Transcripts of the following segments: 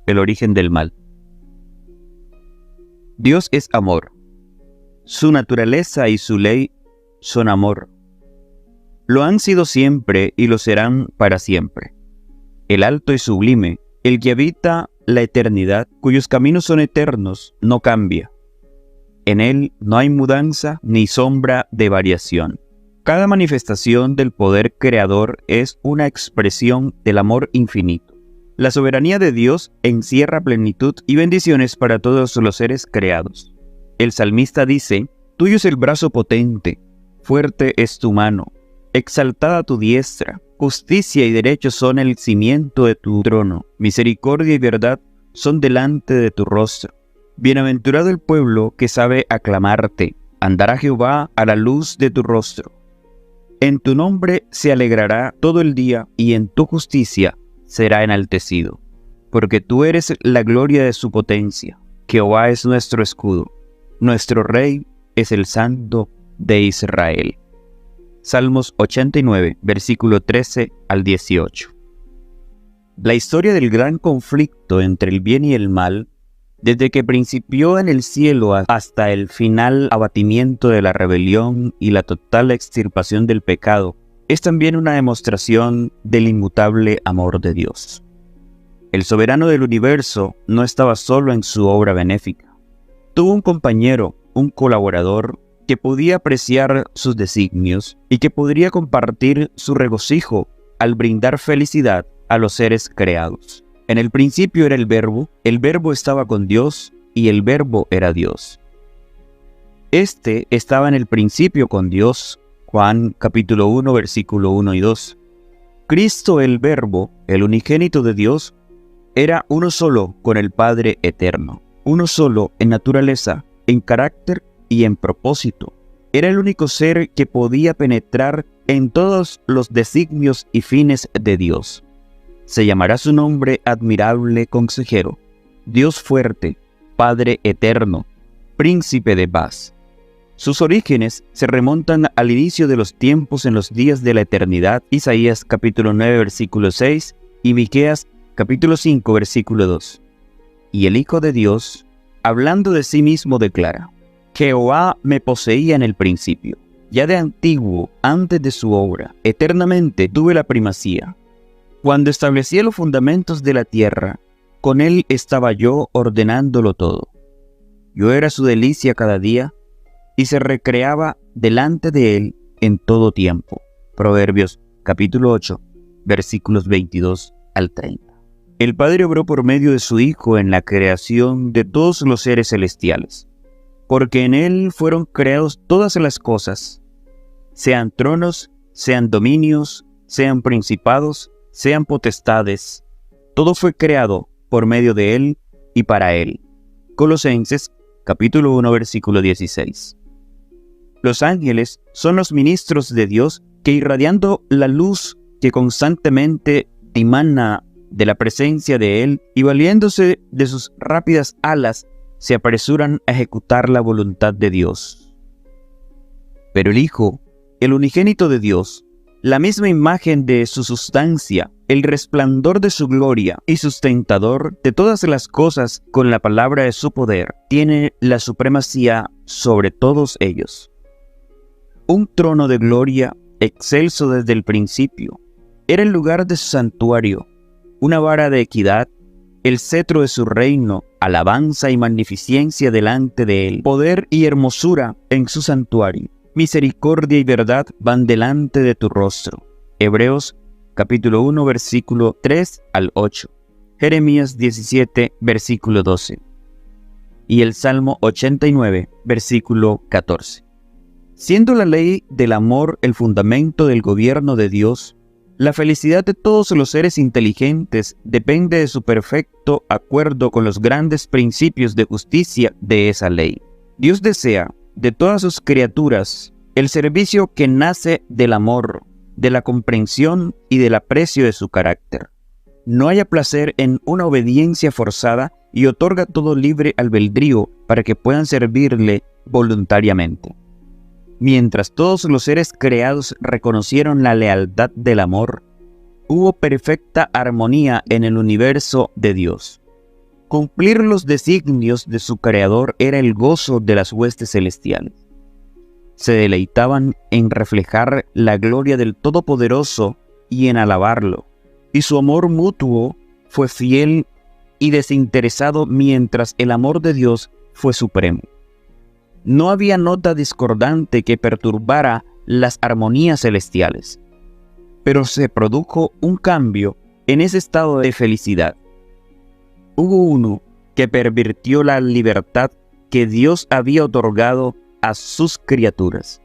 el origen del mal. Dios es amor. Su naturaleza y su ley son amor. Lo han sido siempre y lo serán para siempre. El alto y sublime, el que habita la eternidad, cuyos caminos son eternos, no cambia. En él no hay mudanza ni sombra de variación. Cada manifestación del poder creador es una expresión del amor infinito. La soberanía de Dios encierra plenitud y bendiciones para todos los seres creados. El salmista dice: «Tuyo es el brazo potente, fuerte es tu mano, exaltada tu diestra, justicia y derecho son el cimiento de tu trono, misericordia y verdad son delante de tu rostro. Bienaventurado el pueblo que sabe aclamarte, andará Jehová a la luz de tu rostro. En tu nombre se alegrará todo el día y en tu justicia será enaltecido, porque tú eres la gloria de su potencia. Jehová es nuestro escudo, nuestro Rey es el Santo de Israel». Salmos 89, versículo 13 al 18. La historia del gran conflicto entre el bien y el mal, desde que principió en el cielo hasta el final abatimiento de la rebelión y la total extirpación del pecado, es también una demostración del inmutable amor de Dios. El soberano del universo no estaba solo en su obra benéfica. Tuvo un compañero, un colaborador, que podía apreciar sus designios y que podría compartir su regocijo al brindar felicidad a los seres creados. En el principio era el Verbo estaba con Dios y el Verbo era Dios. Este estaba en el principio con Dios, Juan capítulo 1, versículo 1 y 2. Cristo el Verbo, el unigénito de Dios, era uno solo con el Padre eterno, uno solo en naturaleza, en carácter y en propósito. Era el único ser que podía penetrar en todos los designios y fines de Dios. Se llamará su nombre admirable consejero, Dios fuerte, Padre eterno, príncipe de paz. Sus orígenes se remontan al inicio de los tiempos en los días de la eternidad, Isaías capítulo 9 versículo 6 y Miqueas capítulo 5 versículo 2. Y el Hijo de Dios, hablando de sí mismo, declara: «Jehová me poseía en el principio, ya de antiguo, antes de su obra, eternamente tuve la primacía. Cuando establecía los fundamentos de la tierra, con él estaba yo ordenándolo todo. Yo era su delicia cada día, y se recreaba delante de él en todo tiempo». Proverbios capítulo 8, versículos 22 al 30. El Padre obró por medio de su Hijo en la creación de todos los seres celestiales, porque en él fueron creados todas las cosas, sean tronos, sean dominios, sean principados, sean potestades. Todo fue creado por medio de él y para él. Colosenses capítulo 1 versículo 16. Los ángeles son los ministros de Dios que, irradiando la luz que constantemente dimana de la presencia de él y valiéndose de sus rápidas alas, se apresuran a ejecutar la voluntad de Dios. Pero el Hijo, el unigénito de Dios, la misma imagen de su sustancia, el resplandor de su gloria y sustentador de todas las cosas con la palabra de su poder, tiene la supremacía sobre todos ellos. Un trono de gloria, excelso desde el principio, era el lugar de su santuario, una vara de equidad, el cetro de su reino, alabanza y magnificencia delante de él, poder y hermosura en su santuario. Misericordia y verdad van delante de tu rostro. Hebreos capítulo 1 versículo 3 al 8. Jeremías 17 versículo 12. Y el Salmo 89 versículo 14. Siendo la ley del amor el fundamento del gobierno de Dios, la felicidad de todos los seres inteligentes depende de su perfecto acuerdo con los grandes principios de justicia de esa ley. Dios desea de todas sus criaturas el servicio que nace del amor, de la comprensión y del aprecio de su carácter. No haya placer en una obediencia forzada y otorga todo libre albedrío para que puedan servirle voluntariamente. Mientras todos los seres creados reconocieron la lealtad del amor, hubo perfecta armonía en el universo de Dios. Cumplir los designios de su Creador era el gozo de las huestes celestiales. Se deleitaban en reflejar la gloria del Todopoderoso y en alabarlo, y su amor mutuo fue fiel y desinteresado mientras el amor de Dios fue supremo. No había nota discordante que perturbara las armonías celestiales, pero se produjo un cambio en ese estado de felicidad. Hubo uno que pervirtió la libertad que Dios había otorgado a sus criaturas.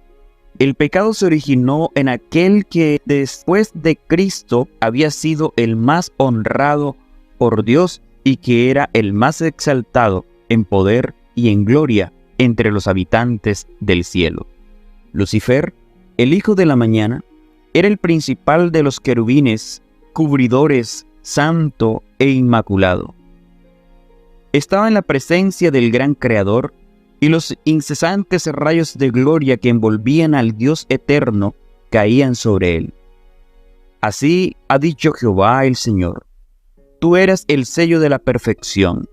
El pecado se originó en aquel que después de Cristo había sido el más honrado por Dios y que era el más exaltado en poder y en gloria entre los habitantes del cielo. Lucifer, el hijo de la mañana, era el principal de los querubines, cubridores, santo e inmaculado. Estaba en la presencia del gran Creador, y los incesantes rayos de gloria que envolvían al Dios eterno caían sobre él. Así ha dicho Jehová el Señor: tú eras el sello de la perfección,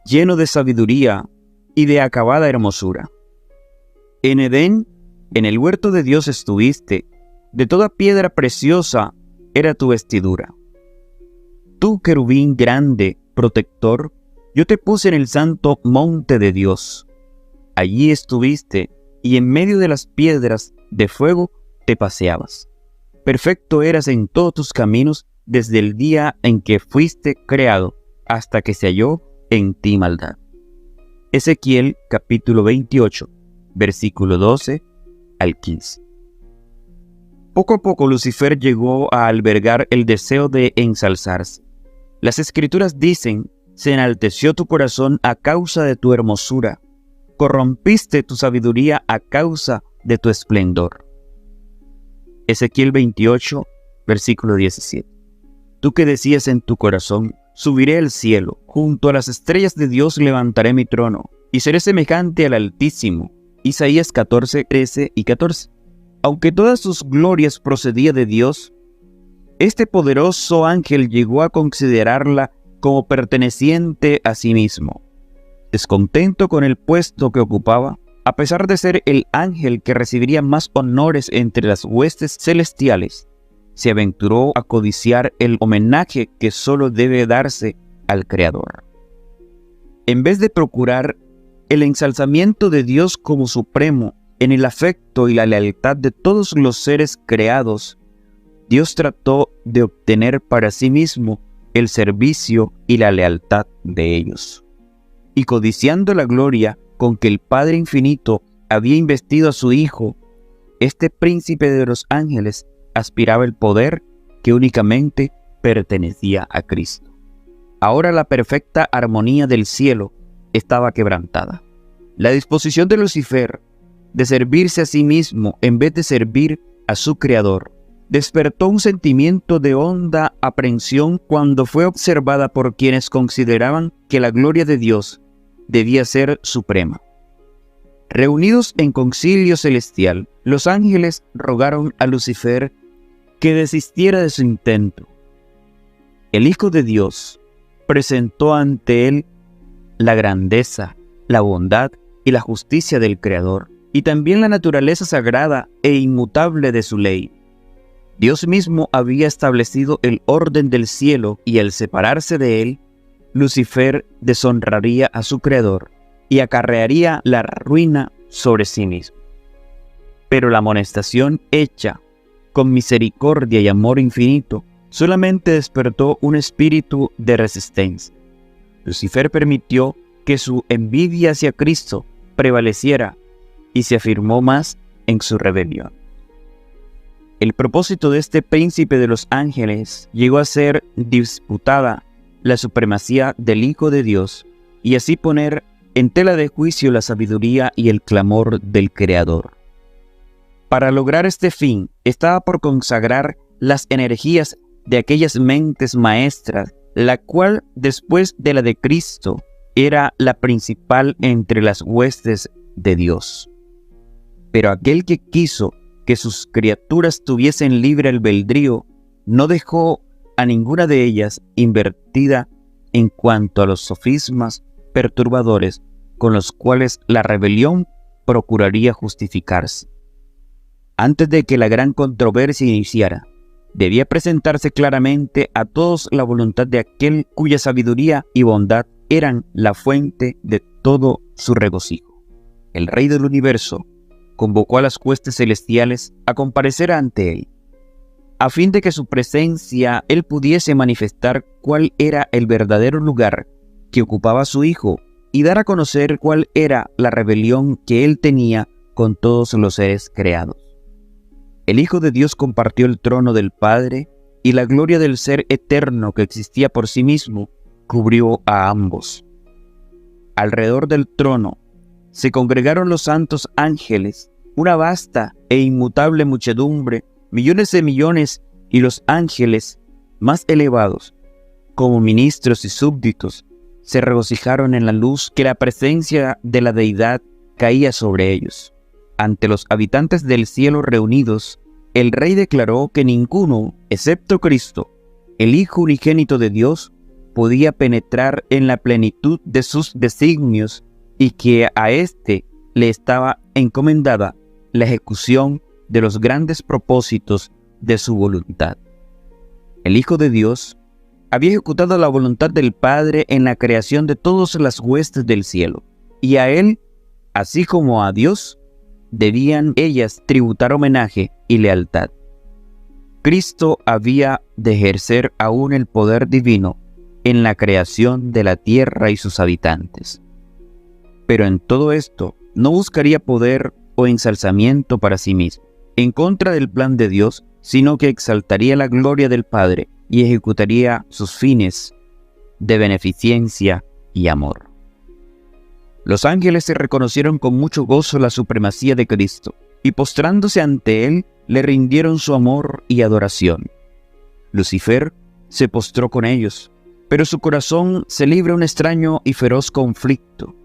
lleno de sabiduría y de acabada hermosura. En Edén, en el huerto de Dios estuviste, de toda piedra preciosa era tu vestidura. Tú, querubín grande, protector, yo te puse en el santo monte de Dios. Allí estuviste, y en medio de las piedras de fuego te paseabas. Perfecto eras en todos tus caminos desde el día en que fuiste creado hasta que se halló en ti maldad. Ezequiel capítulo 28, versículo 12 al 15. Poco a poco Lucifer llegó a albergar el deseo de ensalzarse. Las Escrituras dicen: se enalteció tu corazón a causa de tu hermosura, corrompiste tu sabiduría a causa de tu esplendor. Ezequiel 28, versículo 17. Tú que decías en tu corazón: subiré al cielo, junto a las estrellas de Dios levantaré mi trono, y seré semejante al Altísimo. Isaías 14, 13 y 14. Aunque todas sus glorias procedía de Dios, este poderoso ángel llegó a considerarla como perteneciente a sí mismo. Descontento con el puesto que ocupaba, a pesar de ser el ángel que recibiría más honores entre las huestes celestiales, se aventuró a codiciar el homenaje que solo debe darse al Creador. En vez de procurar el ensalzamiento de Dios como supremo en el afecto y la lealtad de todos los seres creados, Dios trató de obtener para sí mismo el servicio y la lealtad de ellos. Y codiciando la gloria con que el Padre Infinito había investido a su Hijo, este príncipe de los ángeles aspiraba el poder que únicamente pertenecía a Cristo. Ahora la perfecta armonía del cielo estaba quebrantada. La disposición de Lucifer de servirse a sí mismo en vez de servir a su Creador despertó un sentimiento de honda aprensión cuando fue observada por quienes consideraban que la gloria de Dios debía ser suprema. Reunidos en concilio celestial, los ángeles rogaron a Lucifer que desistiera de su intento. El Hijo de Dios presentó ante él la grandeza, la bondad y la justicia del Creador, y también la naturaleza sagrada e inmutable de su ley. Dios mismo había establecido el orden del cielo, y al separarse de él, Lucifer deshonraría a su Creador y acarrearía la ruina sobre sí mismo. Pero la amonestación hecha con misericordia y amor infinito solamente despertó un espíritu de resistencia. Lucifer permitió que su envidia hacia Cristo prevaleciera y se afirmó más en su rebelión. El propósito de este príncipe de los ángeles llegó a ser disputada la supremacía del Hijo de Dios y así poner en tela de juicio la sabiduría y el clamor del Creador. Para lograr este fin, estaba por consagrar las energías de aquellas mentes maestras, la cual, después de la de Cristo, era la principal entre las huestes de Dios. Pero aquel que quiso que sus criaturas tuviesen libre albedrío, no dejó a ninguna de ellas invertida en cuanto a los sofismas perturbadores con los cuales la rebelión procuraría justificarse. Antes de que la gran controversia iniciara, debía presentarse claramente a todos la voluntad de aquel cuya sabiduría y bondad eran la fuente de todo su regocijo. El Rey del universo convocó a las huestes celestiales a comparecer ante él, a fin de que su presencia él pudiese manifestar cuál era el verdadero lugar que ocupaba su Hijo y dar a conocer cuál era la rebelión que él tenía con todos los seres creados. El Hijo de Dios compartió el trono del Padre y la gloria del Ser eterno que existía por sí mismo cubrió a ambos. Alrededor del trono se congregaron los santos ángeles, una vasta e inmutable muchedumbre, millones de millones, y los ángeles más elevados, como ministros y súbditos, se regocijaron en la luz que la presencia de la deidad caía sobre ellos. Ante los habitantes del cielo reunidos, el Rey declaró que ninguno, excepto Cristo, el Hijo unigénito de Dios, podía penetrar en la plenitud de sus designios y que a éste le estaba encomendada la ejecución de los grandes propósitos de su voluntad. El Hijo de Dios había ejecutado la voluntad del Padre en la creación de todas las huestes del cielo, y a Él, así como a Dios, debían ellas tributar homenaje y lealtad. Cristo había de ejercer aún el poder divino en la creación de la tierra y sus habitantes. Pero en todo esto no buscaría poder o ensalzamiento para sí mismo, en contra del plan de Dios, sino que exaltaría la gloria del Padre y ejecutaría sus fines de beneficencia y amor. Los ángeles se reconocieron con mucho gozo la supremacía de Cristo, y postrándose ante Él, le rindieron su amor y adoración. Lucifer se postró con ellos, pero su corazón se libra un extraño y feroz conflicto.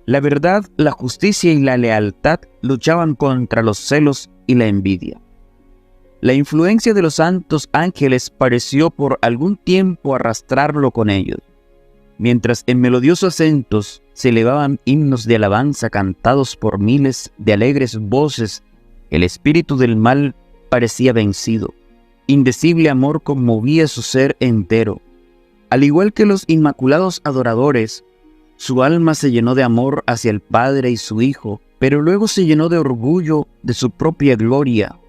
La verdad, la justicia y la lealtad luchaban contra los celos y la envidia. La influencia de los santos ángeles pareció por algún tiempo arrastrarlo con ellos, mientras en melodiosos acentos se elevaban himnos de alabanza cantados por miles de alegres voces. El espíritu del mal parecía vencido. Indecible amor conmovía su ser entero. Al igual que los inmaculados adoradores, su alma se llenó de amor hacia el Padre y su Hijo, pero luego se llenó de orgullo de su propia gloria.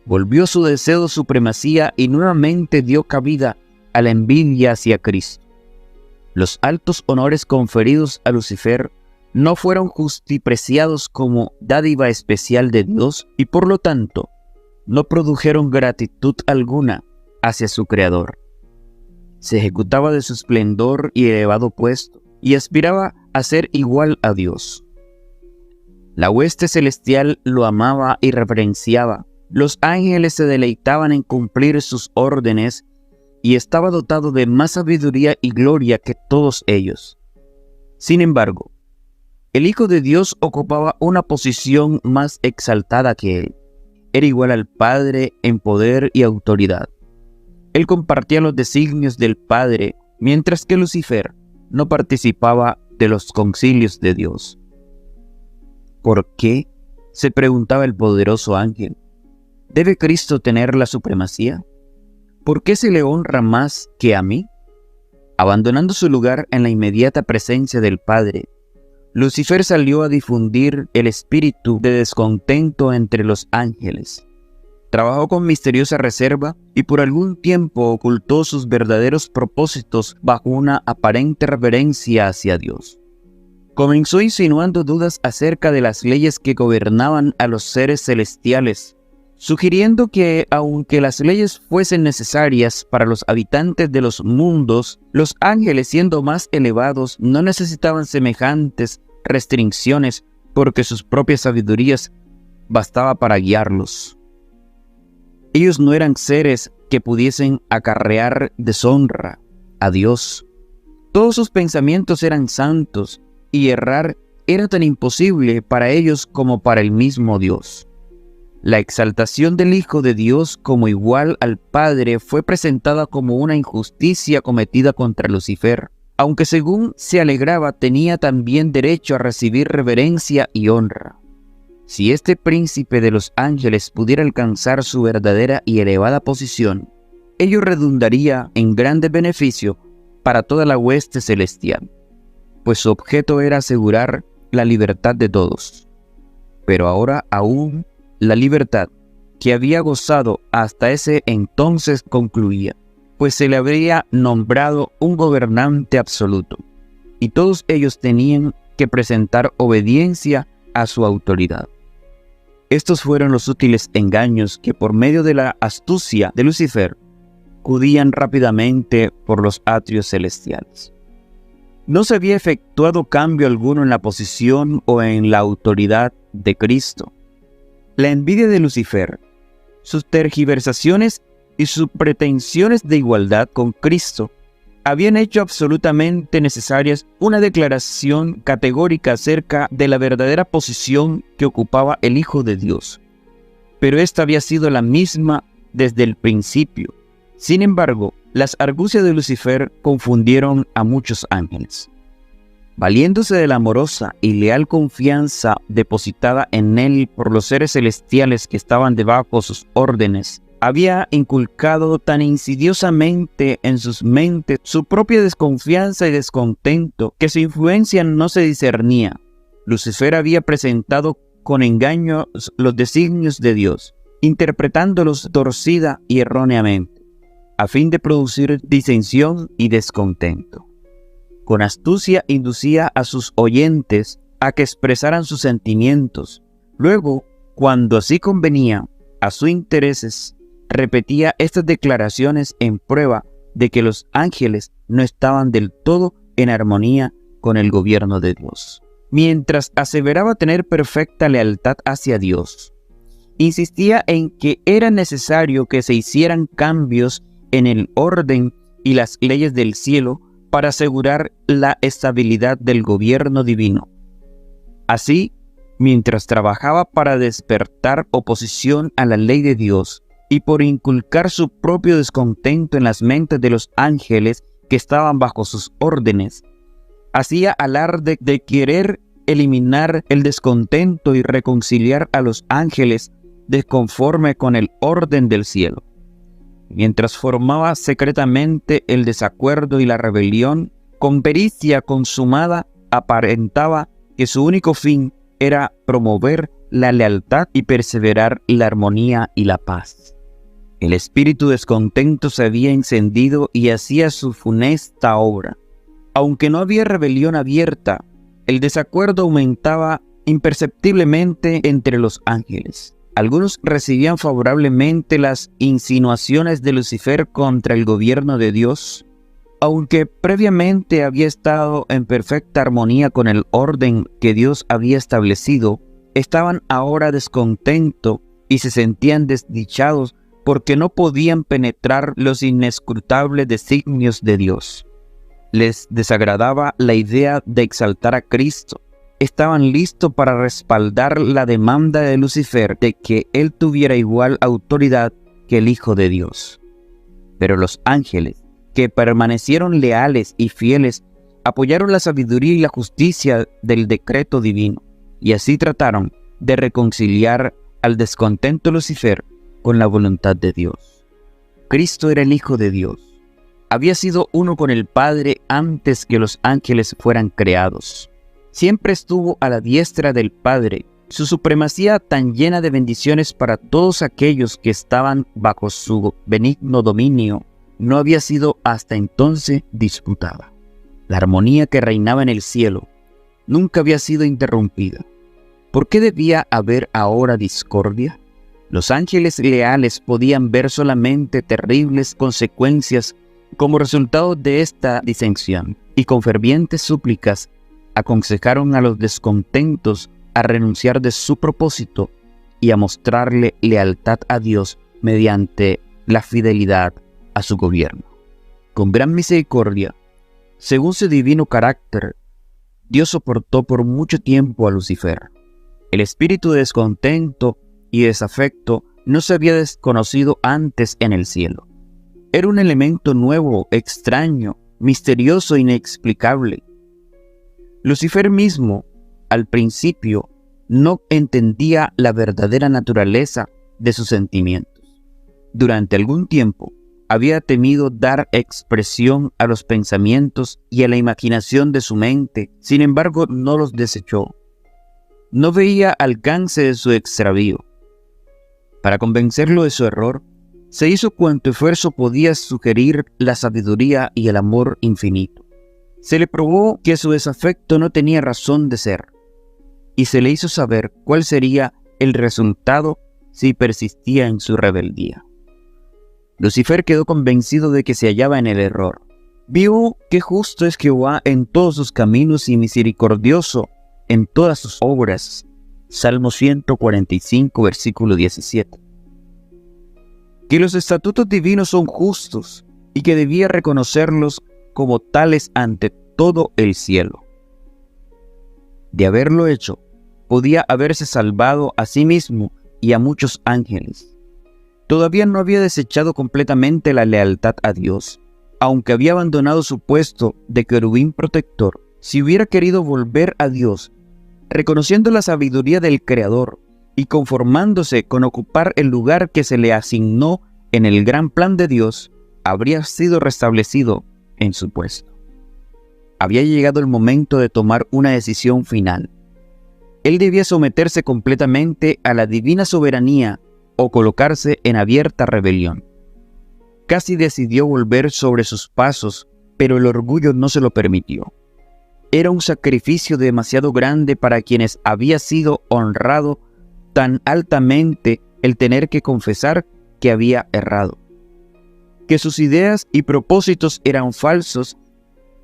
Volvió su deseo de supremacía y nuevamente dio cabida a la envidia hacia Cristo. Los altos honores conferidos a Lucifer no fueron justipreciados como dádiva especial de Dios y por lo tanto no produjeron gratitud alguna hacia su Creador. Se ejecutaba de su esplendor y elevado puesto y aspiraba a ser igual a Dios. La hueste celestial lo amaba y reverenciaba. Los ángeles se deleitaban en cumplir sus órdenes y estaba dotado de más sabiduría y gloria que todos ellos. Sin embargo, el Hijo de Dios ocupaba una posición más exaltada que él. Era igual al Padre en poder y autoridad. Él compartía los designios del Padre, mientras que Lucifer no participaba de los concilios de Dios. ¿Por qué?, se preguntaba el poderoso ángel, ¿debe Cristo tener la supremacía? ¿Por qué se le honra más que a mí? Abandonando su lugar en la inmediata presencia del Padre, Lucifer salió a difundir el espíritu de descontento entre los ángeles. Trabajó con misteriosa reserva y por algún tiempo ocultó sus verdaderos propósitos bajo una aparente reverencia hacia Dios. Comenzó insinuando dudas acerca de las leyes que gobernaban a los seres celestiales, sugiriendo que, aunque las leyes fuesen necesarias para los habitantes de los mundos, los ángeles, siendo más elevados, no necesitaban semejantes restricciones porque sus propias sabidurías bastaba para guiarlos. Ellos no eran seres que pudiesen acarrear deshonra a Dios. Todos sus pensamientos eran santos y errar era tan imposible para ellos como para el mismo Dios. La exaltación del Hijo de Dios como igual al Padre fue presentada como una injusticia cometida contra Lucifer, aunque según se alegraba tenía también derecho a recibir reverencia y honra. Si este príncipe de los ángeles pudiera alcanzar su verdadera y elevada posición, ello redundaría en grande beneficio para toda la hueste celestial, pues su objeto era asegurar la libertad de todos. Pero ahora aún la libertad que había gozado hasta ese entonces concluía, pues se le habría nombrado un gobernante absoluto, y todos ellos tenían que presentar obediencia a su autoridad. Estos fueron los útiles engaños que por medio de la astucia de Lucifer acudían rápidamente por los atrios celestiales. No se había efectuado cambio alguno en la posición o en la autoridad de Cristo. La envidia de Lucifer, sus tergiversaciones y sus pretensiones de igualdad con Cristo habían hecho absolutamente necesarias una declaración categórica acerca de la verdadera posición que ocupaba el Hijo de Dios. Pero esta había sido la misma desde el principio. Sin embargo, las argucias de Lucifer confundieron a muchos ángeles. Valiéndose de la amorosa y leal confianza depositada en él por los seres celestiales que estaban debajo sus órdenes, había inculcado tan insidiosamente en sus mentes su propia desconfianza y descontento que su influencia no se discernía. Lucifer había presentado con engaño los designios de Dios, interpretándolos torcida y erróneamente, a fin de producir disensión y descontento. Con astucia inducía a sus oyentes a que expresaran sus sentimientos. Luego, cuando así convenía a sus intereses, repetía estas declaraciones en prueba de que los ángeles no estaban del todo en armonía con el gobierno de Dios. Mientras aseveraba tener perfecta lealtad hacia Dios, insistía en que era necesario que se hicieran cambios en el orden y las leyes del cielo para asegurar la estabilidad del gobierno divino. Así, mientras trabajaba para despertar oposición a la ley de Dios y por inculcar su propio descontento en las mentes de los ángeles que estaban bajo sus órdenes, hacía alarde de querer eliminar el descontento y reconciliar a los ángeles desconforme con el orden del cielo. Mientras formaba secretamente el desacuerdo y la rebelión, con pericia consumada aparentaba que su único fin era promover la lealtad y perseverar la armonía y la paz. El espíritu descontento se había encendido y hacía su funesta obra. Aunque no había rebelión abierta, el desacuerdo aumentaba imperceptiblemente entre los ángeles. Algunos recibían favorablemente las insinuaciones de Lucifer contra el gobierno de Dios, aunque previamente había estado en perfecta armonía con el orden que Dios había establecido. Estaban ahora descontentos y se sentían desdichados porque no podían penetrar los inescrutables designios de Dios. Les desagradaba la idea de exaltar a Cristo. Estaban listos para respaldar la demanda de Lucifer de que él tuviera igual autoridad que el Hijo de Dios. Pero los ángeles, que permanecieron leales y fieles, apoyaron la sabiduría y la justicia del decreto divino, y así trataron de reconciliar al descontento Lucifer con la voluntad de Dios. Cristo era el Hijo de Dios. Había sido uno con el Padre antes que los ángeles fueran creados. Siempre estuvo a la diestra del Padre. Su supremacía tan llena de bendiciones para todos aquellos que estaban bajo su benigno dominio no había sido hasta entonces disputada. La armonía que reinaba en el cielo nunca había sido interrumpida. ¿Por qué debía haber ahora discordia? Los ángeles leales podían ver solamente terribles consecuencias como resultado de esta disensión, y con fervientes súplicas aconsejaron a los descontentos a renunciar de su propósito y a mostrarle lealtad a Dios mediante la fidelidad a su gobierno. Con gran misericordia, según su divino carácter, Dios soportó por mucho tiempo a Lucifer. El espíritu de descontento y desafecto no se había desconocido antes en el cielo. Era un elemento nuevo, extraño, misterioso e inexplicable. Lucifer mismo, al principio, no entendía la verdadera naturaleza de sus sentimientos. Durante algún tiempo, había temido dar expresión a los pensamientos y a la imaginación de su mente, sin embargo no los desechó. No veía alcance de su extravío. Para convencerlo de su error, se hizo cuanto esfuerzo podía sugerir la sabiduría y el amor infinito. Se le probó que su desafecto no tenía razón de ser, y se le hizo saber cuál sería el resultado si persistía en su rebeldía. Lucifer quedó convencido de que se hallaba en el error. Vio que justo es Jehová en todos sus caminos y misericordioso en todas sus obras. Salmo 145, versículo 17. Que los estatutos divinos son justos y que debía reconocerlos como tales ante todo el cielo. De haberlo hecho, podía haberse salvado a sí mismo y a muchos ángeles. Todavía no había desechado completamente la lealtad a Dios, aunque había abandonado su puesto de querubín protector. Si hubiera querido volver a Dios, reconociendo la sabiduría del Creador y conformándose con ocupar el lugar que se le asignó en el gran plan de Dios, habría sido restablecido en su puesto. Había llegado el momento de tomar una decisión final. Él debía someterse completamente a la divina soberanía o colocarse en abierta rebelión. Casi decidió volver sobre sus pasos, pero el orgullo no se lo permitió. Era un sacrificio demasiado grande para quienes había sido honrado tan altamente el tener que confesar que había errado, que sus ideas y propósitos eran falsos,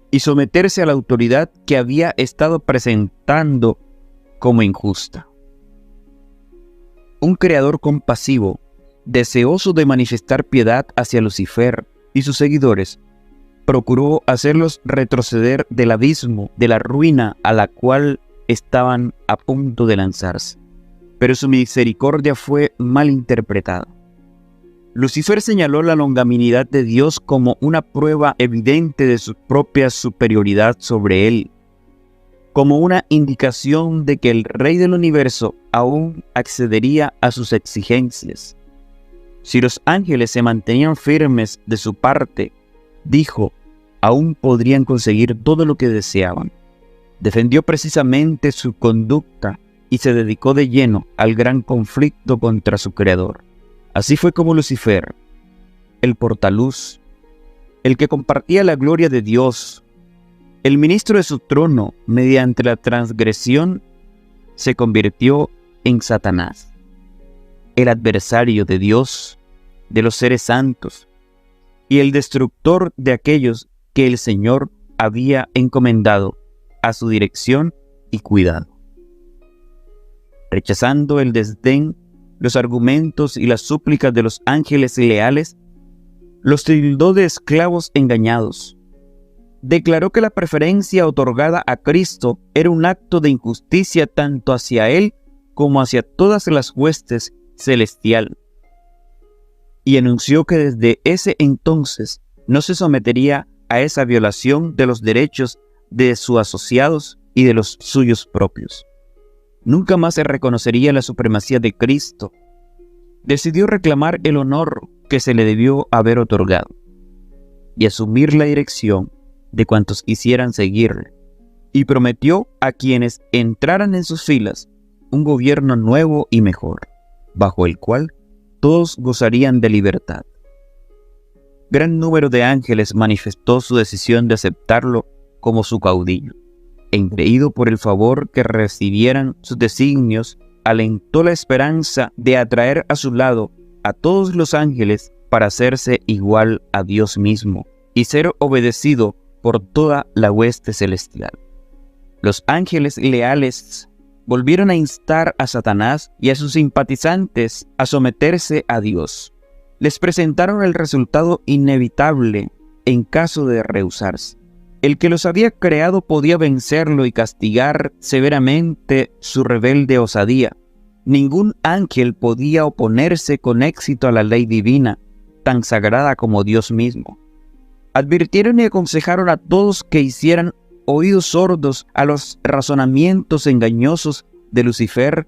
y someterse a la autoridad que había estado presentando como injusta. Un creador compasivo, deseoso de manifestar piedad hacia Lucifer y sus seguidores, procuró hacerlos retroceder del abismo, de la ruina a la cual estaban a punto de lanzarse. Pero su misericordia fue mal interpretada. Lucifer señaló la longanimidad de Dios como una prueba evidente de su propia superioridad sobre él, como una indicación de que el Rey del Universo aún accedería a sus exigencias. Si los ángeles se mantenían firmes de su parte, dijo, aún podrían conseguir todo lo que deseaban. Defendió precisamente su conducta y se dedicó de lleno al gran conflicto contra su Creador. Así fue como Lucifer, el portaluz, el que compartía la gloria de Dios, el ministro de su trono, mediante la transgresión, se convirtió en Satanás, el adversario de Dios, de los seres santos, y el destructor de aquellos que el Señor había encomendado a su dirección y cuidado. Rechazando el desdén, los argumentos y las súplicas de los ángeles leales, los tildó de esclavos engañados. Declaró que la preferencia otorgada a Cristo era un acto de injusticia tanto hacia él como hacia todas las huestes celestial, y anunció que desde ese entonces no se sometería a esa violación de los derechos de sus asociados y de los suyos propios. Nunca más se reconocería la supremacía de Cristo. Decidió reclamar el honor que se le debió haber otorgado y asumir la dirección de cuantos quisieran seguirle, y prometió a quienes entraran en sus filas un gobierno nuevo y mejor, bajo el cual todos gozarían de libertad. Gran número de ángeles manifestó su decisión de aceptarlo como su caudillo. Engreído por el favor que recibieran sus designios, alentó la esperanza de atraer a su lado a todos los ángeles para hacerse igual a Dios mismo y ser obedecido por toda la hueste celestial. Los ángeles leales volvieron a instar a Satanás y a sus simpatizantes a someterse a Dios. Les presentaron el resultado inevitable en caso de rehusarse. El que los había creado podía vencerlo y castigar severamente su rebelde osadía, Ningún ángel podía oponerse con éxito a la ley divina, tan sagrada como Dios mismo. Advirtieron y aconsejaron a todos que hicieran oídos sordos a los razonamientos engañosos de Lucifer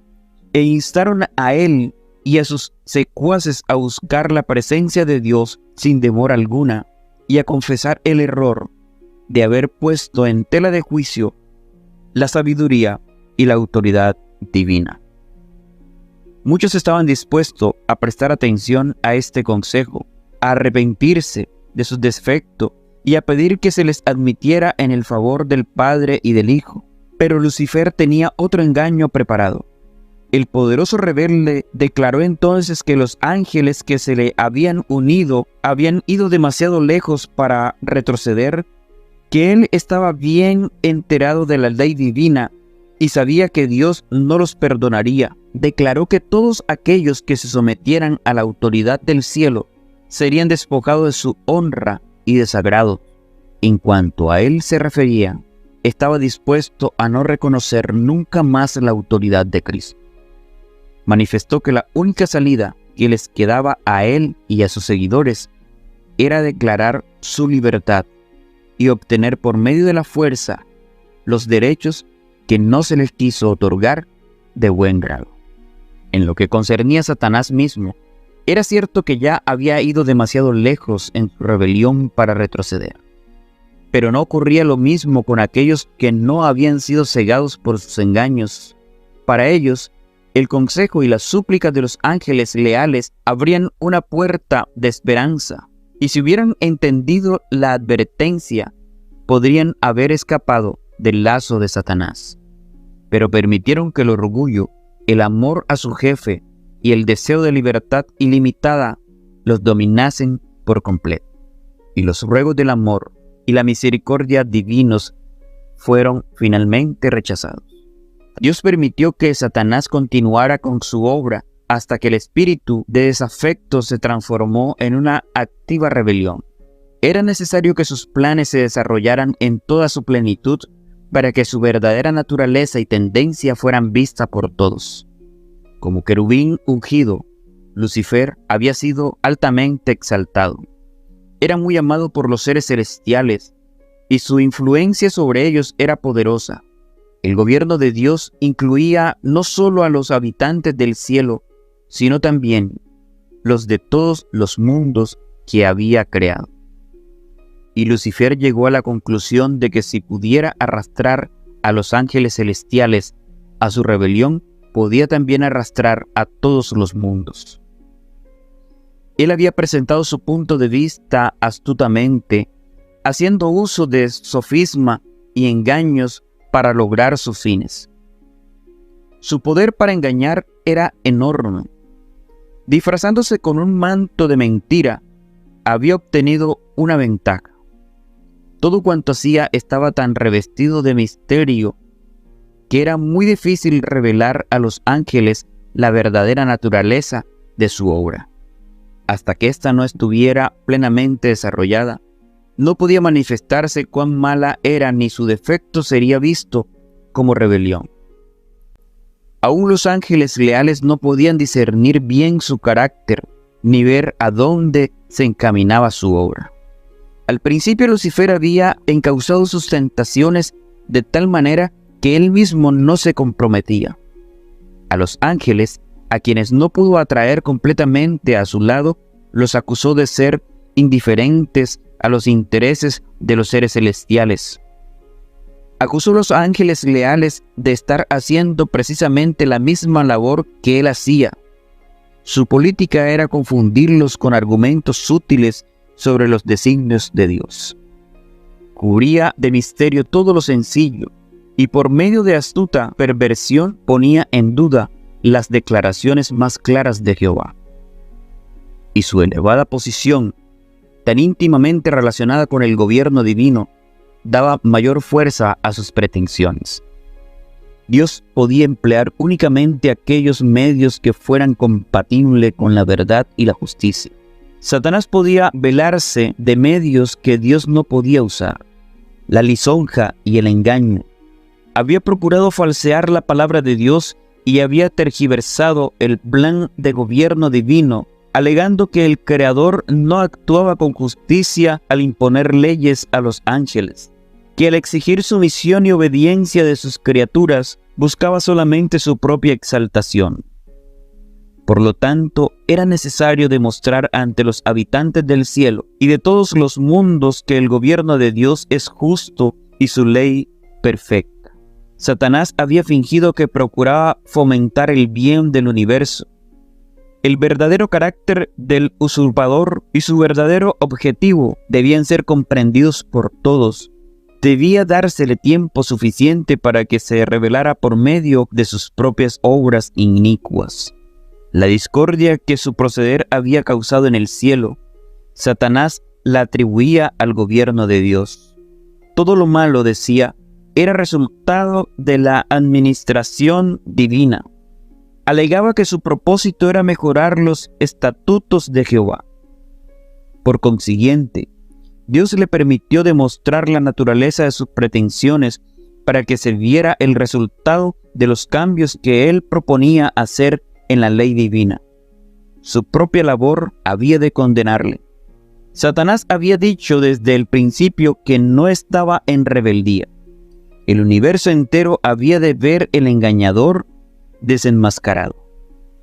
e instaron a él y a sus secuaces a buscar la presencia de Dios sin demora alguna y a confesar el error de haber puesto en tela de juicio la sabiduría y la autoridad divina. Muchos estaban dispuestos a prestar atención a este consejo, a arrepentirse de sus defectos y a pedir que se les admitiera en el favor del Padre y del Hijo. Pero Lucifer tenía otro engaño preparado. El poderoso rebelde declaró entonces que los ángeles que se le habían unido habían ido demasiado lejos para retroceder, que él estaba bien enterado de la ley divina y sabía que Dios no los perdonaría. Declaró que todos aquellos que se sometieran a la autoridad del cielo serían despojados de su honra y de sagrado. En cuanto a él se refería, estaba dispuesto a no reconocer nunca más la autoridad de Cristo. Manifestó que la única salida que les quedaba a él y a sus seguidores era declarar su libertad y obtener por medio de la fuerza los derechos que no se les quiso otorgar de buen grado. En lo que concernía a Satanás mismo, era cierto que ya había ido demasiado lejos en su rebelión para retroceder. Pero no ocurría lo mismo con aquellos que no habían sido cegados por sus engaños. Para ellos, el consejo y las súplicas de los ángeles leales abrían una puerta de esperanza, y si hubieran entendido la advertencia, podrían haber escapado del lazo de Satanás. Pero permitieron que el orgullo, el amor a su jefe y el deseo de libertad ilimitada los dominasen por completo. Y los ruegos del amor y la misericordia divinos fueron finalmente rechazados. Dios permitió que Satanás continuara con su obra hasta que el espíritu de desafecto se transformó en una activa rebelión. Era necesario que sus planes se desarrollaran en toda su plenitud para que su verdadera naturaleza y tendencia fueran vistas por todos. Como querubín ungido, Lucifer había sido altamente exaltado. Era muy amado por los seres celestiales y su influencia sobre ellos era poderosa. El gobierno de Dios incluía no solo a los habitantes del cielo, sino también los de todos los mundos que había creado. Y Lucifer llegó a la conclusión de que si pudiera arrastrar a los ángeles celestiales a su rebelión, podía también arrastrar a todos los mundos. Él había presentado su punto de vista astutamente, haciendo uso de sofisma y engaños para lograr sus fines. Su poder para engañar era enorme. Disfrazándose con un manto de mentira, había obtenido una ventaja. Todo cuanto hacía estaba tan revestido de misterio que era muy difícil revelar a los ángeles la verdadera naturaleza de su obra. Hasta que ésta no estuviera plenamente desarrollada, no podía manifestarse cuán mala era ni su defecto sería visto como rebelión. Aún los ángeles leales no podían discernir bien su carácter ni ver a dónde se encaminaba su obra. Al principio Lucifer había encauzado sus tentaciones de tal manera que él mismo no se comprometía. A los ángeles, a quienes no pudo atraer completamente a su lado, los acusó de ser indiferentes a los intereses de los seres celestiales. Acusó a los ángeles leales de estar haciendo precisamente la misma labor que él hacía. Su política era confundirlos con argumentos sutiles sobre los designios de Dios. Cubría de misterio todo lo sencillo y por medio de astuta perversión ponía en duda las declaraciones más claras de Jehová. Y su elevada posición, tan íntimamente relacionada con el gobierno divino, daba mayor fuerza a sus pretensiones. Dios podía emplear únicamente aquellos medios que fueran compatibles con la verdad y la justicia. Satanás podía velarse de medios que Dios no podía usar: la lisonja y el engaño. Había procurado falsear la palabra de Dios y había tergiversado el plan de gobierno divino, alegando que el Creador no actuaba con justicia al imponer leyes a los ángeles, que al exigir sumisión y obediencia de sus criaturas buscaba solamente su propia exaltación. Por lo tanto, era necesario demostrar ante los habitantes del cielo y de todos los mundos que el gobierno de Dios es justo y su ley perfecta. Satanás había fingido que procuraba fomentar el bien del universo. El verdadero carácter del usurpador y su verdadero objetivo debían ser comprendidos por todos. Debía dársele tiempo suficiente para que se revelara por medio de sus propias obras inicuas. La discordia que su proceder había causado en el cielo, Satanás la atribuía al gobierno de Dios. Todo lo malo, decía, era resultado de la administración divina. Alegaba que su propósito era mejorar los estatutos de Jehová. Por consiguiente, Dios le permitió demostrar la naturaleza de sus pretensiones para que se viera el resultado de los cambios que él proponía hacer en la ley divina. Su propia labor había de condenarle. Satanás había dicho desde el principio que no estaba en rebeldía. El universo entero había de ver el engañador desenmascarado.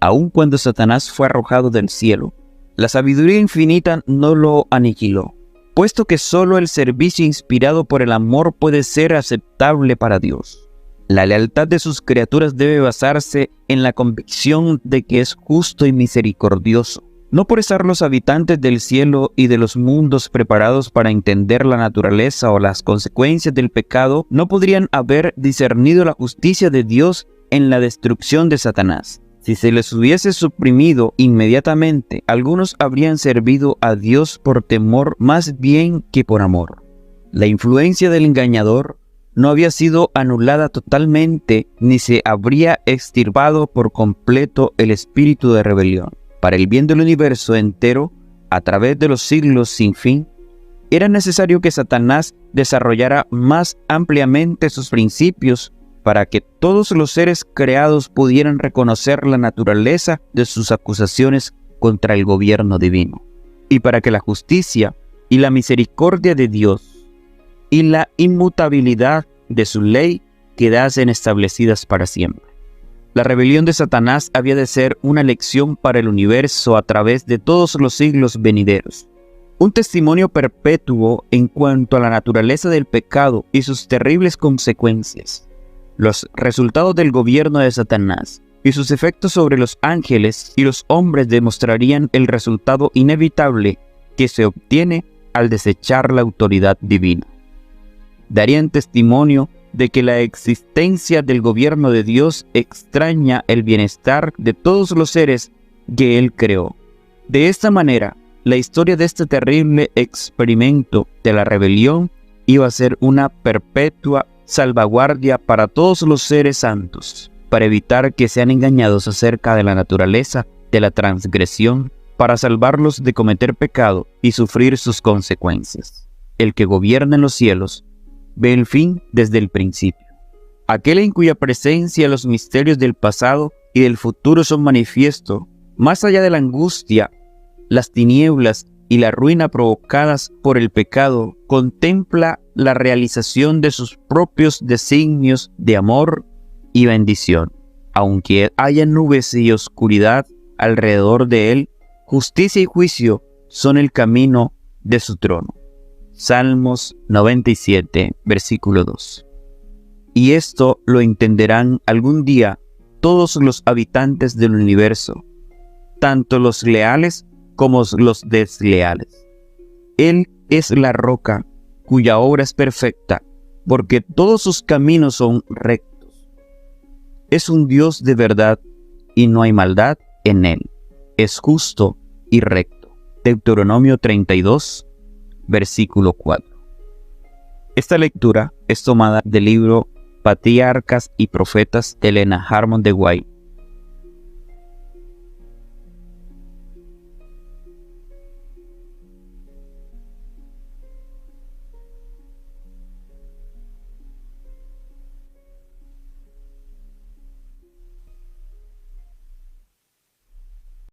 Aun cuando Satanás fue arrojado del cielo, la sabiduría infinita no lo aniquiló, puesto que solo el servicio inspirado por el amor puede ser aceptable para Dios. La lealtad de sus criaturas debe basarse en la convicción de que es justo y misericordioso. No por estar los habitantes del cielo y de los mundos preparados para entender la naturaleza o las consecuencias del pecado, no podrían haber discernido la justicia de Dios en la destrucción de Satanás. Si se les hubiese suprimido inmediatamente, algunos habrían servido a Dios por temor más bien que por amor. La influencia del engañador no había sido anulada totalmente, ni se habría extirpado por completo el espíritu de rebelión. Para el bien del universo entero, a través de los siglos sin fin, era necesario que Satanás desarrollara más ampliamente sus principios para que todos los seres creados pudieran reconocer la naturaleza de sus acusaciones contra el gobierno divino, y para que la justicia y la misericordia de Dios y la inmutabilidad de su ley quedasen establecidas para siempre. La rebelión de Satanás había de ser una lección para el universo a través de todos los siglos venideros, un testimonio perpetuo en cuanto a la naturaleza del pecado y sus terribles consecuencias. Los resultados del gobierno de Satanás y sus efectos sobre los ángeles y los hombres demostrarían el resultado inevitable que se obtiene al desechar la autoridad divina. Darían testimonio de que la existencia del gobierno de Dios extraña el bienestar de todos los seres que Él creó. De esta manera, la historia de este terrible experimento de la rebelión iba a ser una perpetua salvaguardia para todos los seres santos, para evitar que sean engañados acerca de la naturaleza de la transgresión, para salvarlos de cometer pecado y sufrir sus consecuencias. El que gobierna en los cielos ve el fin desde el principio. Aquel en cuya presencia los misterios del pasado y del futuro son manifiesto, más allá de la angustia, las tinieblas y la ruina provocadas por el pecado, contempla la realización de sus propios designios de amor y bendición. Aunque haya nubes y oscuridad alrededor de él, justicia y juicio son el camino de su trono. Salmos 97, versículo 2. Y esto lo entenderán algún día todos los habitantes del universo, tanto los leales como los desleales. Él es la roca cuya obra es perfecta, porque todos sus caminos son rectos. Es un Dios de verdad y no hay maldad en él. Es justo y recto. Deuteronomio 32, versículo 4. Esta lectura es tomada del libro Patriarcas y Profetas de Elena Harmon de White,